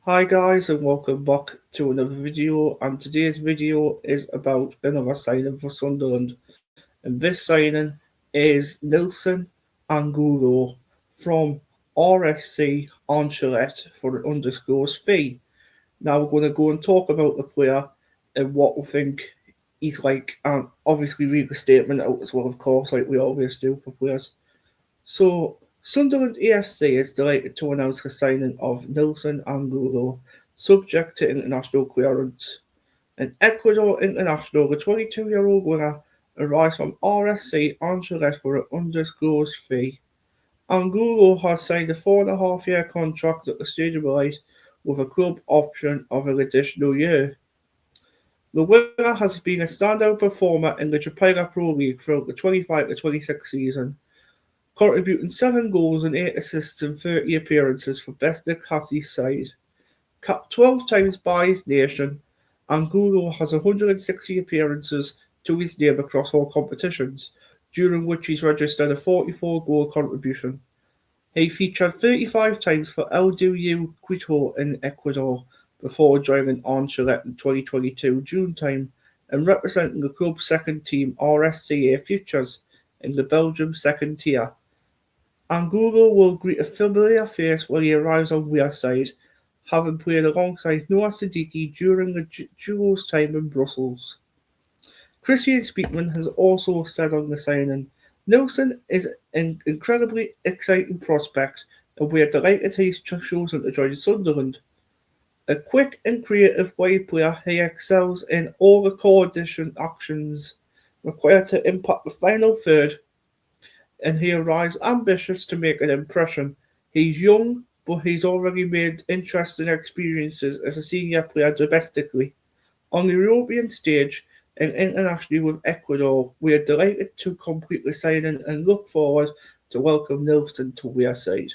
Hi guys and welcome back to another video, and today's video is about another signing for Sunderland, and this signing is Nilson Angulo from RSC Anderlecht for an undisclosed fee. Now we're going to go and talk about the player and what we think he's like, and obviously read the statement out as well, of course, like we always do for players. So, Sunderland EFC is delighted to announce the signing of Nilson Angulo, subject to international clearance. An Ecuador international, the 22-year-old winger arrives from RSC Angeles for an undisclosed fee. Angulo has signed a 4.5 year contract at the Stadium of Light with a club option of an additional year. The winger has been a standout performer in the Japan Pro League throughout the 25-26 season, contributing 7 goals and 8 assists in 30 appearances for Besnik Hassi's side. Capped 12 times by his nation, Angulo has 160 appearances to his name across all competitions, during which he's registered a 44-goal contribution. He featured 35 times for El Duyu Quito in Ecuador before joining Anderlecht in 2022 June time and representing the club's second team RSCA Futures in the Belgium second tier. Angulo will greet a familiar face when he arrives on Wearside, having played alongside Noah Siddiqui during the duo's time in Brussels. Christian Speakman has also said on the signing, Nilson is an incredibly exciting prospect, and we are delighted he's chosen to join Sunderland. A quick and creative wide player, he excels in all the coordination actions required to impact the final third, and he arrives ambitious to make an impression. He's young, but he's already made interesting experiences as a senior player domestically. On the European stage and internationally with Ecuador, we are delighted to complete the signing and look forward to welcome Nilson to Wearside.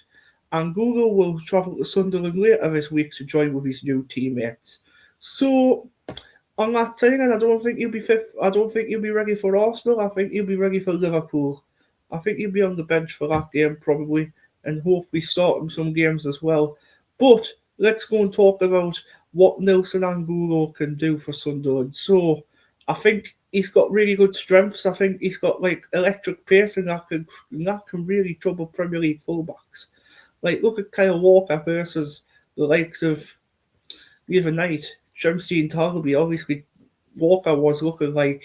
Angulo will travel to Sunderland later this week to join with his new teammates. So, on that signing, I don't think he'll be fit. I don't think he'll be ready for Arsenal. I think he'll be ready for Liverpool. I think he'll be on the bench for that game probably, and hopefully start him some games as well. But let's go and talk about what Nilson Angulo can do for Sunderland. So I think he's got really good strengths. I think he's got like electric pace, and that can really trouble Premier League fullbacks. Like look at Kyle Walker versus the likes of the other night, Shamsi and Talby. Obviously, Walker was looking like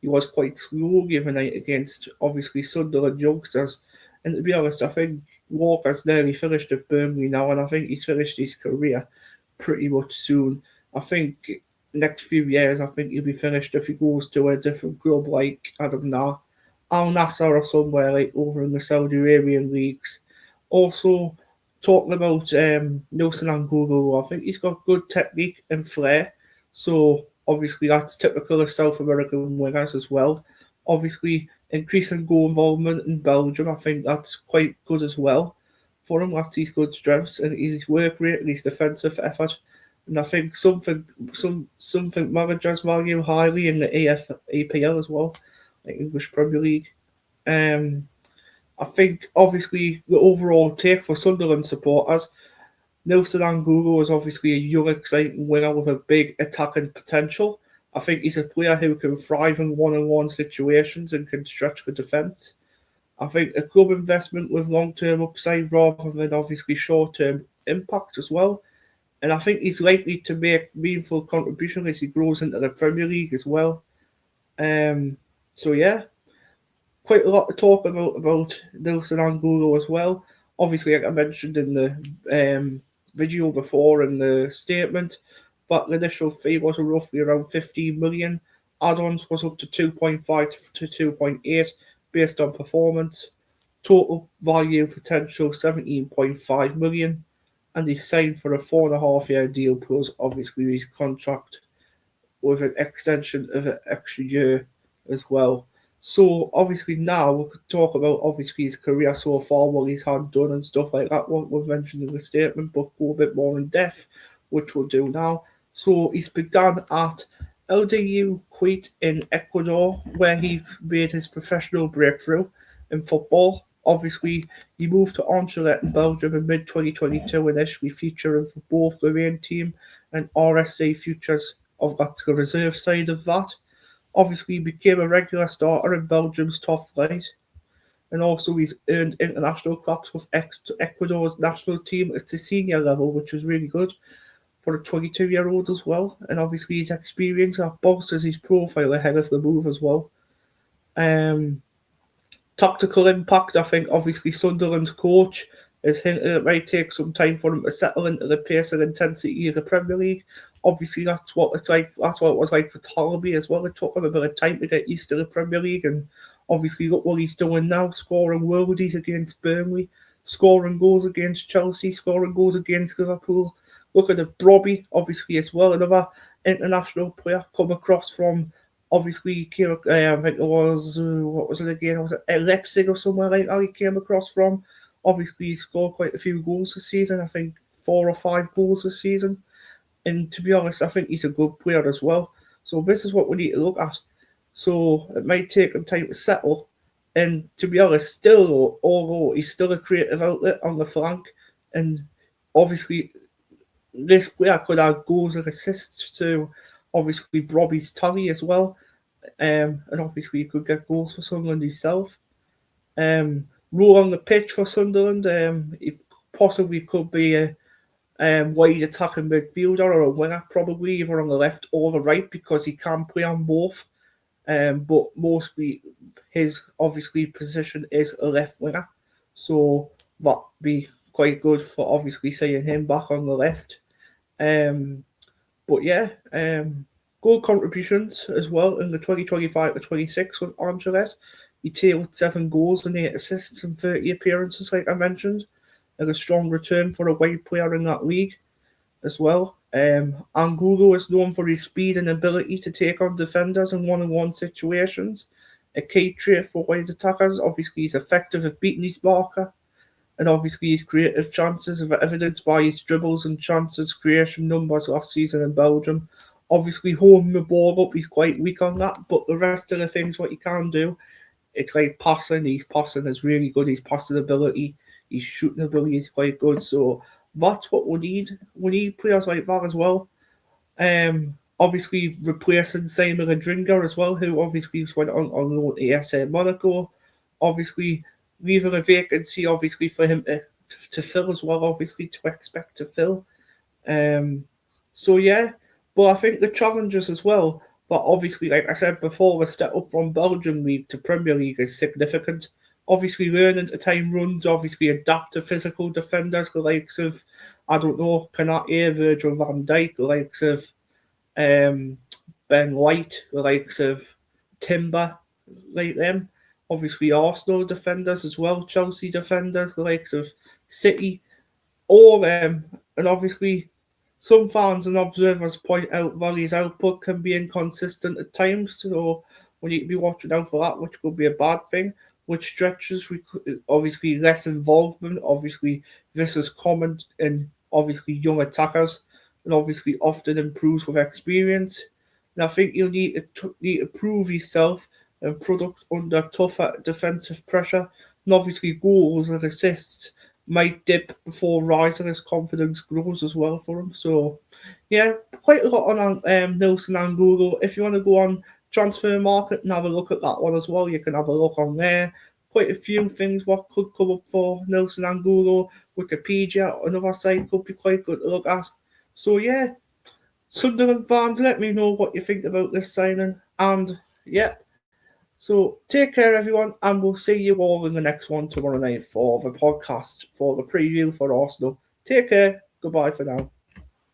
he was quite slow the other night against obviously Sunderland youngsters. And to be honest, I think Walker's nearly finished at Burnley now, and I think he's finished his career pretty much soon. I think next few years, I think he'll be finished if he goes to a different club like I don't know, Al Nassr or somewhere like over in the Saudi Arabian leagues. Also, talking about Nilson Angulo, I think he's got good technique and flair. So obviously that's typical of South American wingers as well. Obviously, increasing goal involvement in Belgium, I think that's quite good as well for him. That's his good strengths and his work rate and his defensive effort. And I think something managers value highly in the APL as well, like English Premier League. Um, I think obviously the overall take for Sunderland supporters, Nilson Angulo is obviously a young, exciting winger with a big attacking potential. I think he's a player who can thrive in one-on-one situations and can stretch the defence. I think a club investment with long-term upside rather than obviously short-term impact as well. And I think he's likely to make meaningful contribution as he grows into the Premier League as well. So yeah, quite a lot to talk about Nilson Angulo as well. Obviously, like I mentioned in the video before in the statement, but the initial fee was roughly around 15 million. Add-ons was up to 2.5 to 2.8 based on performance. Total value potential 17.5 million, and he signed for a 4.5 year deal plus obviously his contract with an extension of an extra year as well. So obviously now we could talk about obviously his career so far, what he's had done and stuff like that. What we've mentioned in the statement, but go a bit more in depth, which we'll do now. So he's begun at LDU Quito in Ecuador, where he made his professional breakthrough in football. Obviously, he moved to Anderlecht in Belgium in mid-2022, initially featuring for both the main team and RSA Futures of that the reserve side of that. Obviously, he became a regular starter in Belgium's top flight, and also he's earned international caps with Ecuador's national team at the senior level, which was really good for a 22-year-old as well. And obviously, his experience bolsters his profile ahead of the move as well. Tactical impact, I think obviously Sunderland's coach has hinted it might take some time for him to settle into the pace and intensity of the Premier League. Obviously, that's what it's like. That's what it was like for Talby as well. It took him a bit of time to get used to the Premier League, and obviously look what he's doing now, scoring worldies against Burnley, scoring goals against Chelsea, scoring goals against Liverpool. Look at the Brobby, obviously as well, another international player come across from. Obviously, I think it was, what was it again? Was it Leipzig or somewhere like that he came across from? Obviously, he scored quite a few goals this season. I think 4 or 5 goals this season. And to be honest, I think he's a good player as well. So this is what we need to look at. So it might take him time to settle. And to be honest, still, although he's still a creative outlet on the flank, and obviously this player could add goals and assists to obviously Robbie's tally as well. And obviously he could get goals for Sunderland himself. Role on the pitch for Sunderland, it possibly could be a wide attacking midfielder or a winger, probably either on the left or the right, because he can play on both. But mostly his obviously position is a left winger, so that'd be quite good for obviously seeing him back on the left. But yeah, goal contributions as well in the 2025-26 with Anderlecht. He tailed 7 goals and 8 assists in 30 appearances, like I mentioned, and a strong return for a wide player in that league as well. Angulo is known for his speed and ability to take on defenders in one-on-one situations. A key trait for wide attackers. Obviously, he's effective at beating his marker, and obviously his creative chances are evidenced by his dribbles and chances creation numbers last season in Belgium. Obviously, holding the ball up, he's quite weak on that, but the rest of the things what he can do, it's like passing. His passing is really good. His passing ability, his shooting ability is quite good. So that's what we need. We need players like that as well. Obviously replacing Simon Adringa as well, who obviously went on loan to AS Monaco. Obviously leaving a vacancy, obviously for him to fill as well. Obviously to expect to fill. So yeah, but I think the challenges as well. But obviously, like I said before, the step up from Belgium League to Premier League is significant. Obviously, learning to time runs, obviously adapt to physical defenders, the likes of, I don't know, Canate, Virgil van Dijk, the likes of Ben White, the likes of Timber, like them. Obviously, Arsenal defenders as well, Chelsea defenders, the likes of City, all them. And obviously, some fans and observers point out Valley's output can be inconsistent at times, so we need to be watching out for that, which could be a bad thing. Which stretches, obviously less involvement. Obviously, this is common in obviously young attackers, and obviously often improves with experience. And I think you'll need to prove yourself and product under tougher defensive pressure. And obviously, goals and assists might dip before rising as confidence grows as well for him. So, yeah, quite a lot on Nilson Angulo. If you want to go on Transfer Market and have a look at that one as well, you can have a look on there. Quite a few things what could come up for Nilson Angulo. Wikipedia, another site could be quite good to look at. So yeah, Sunderland fans, let me know what you think about this signing. And yeah, so take care everyone, and we'll see you all in the next one tomorrow night for the podcast, for the preview for Arsenal. Take care, goodbye for now.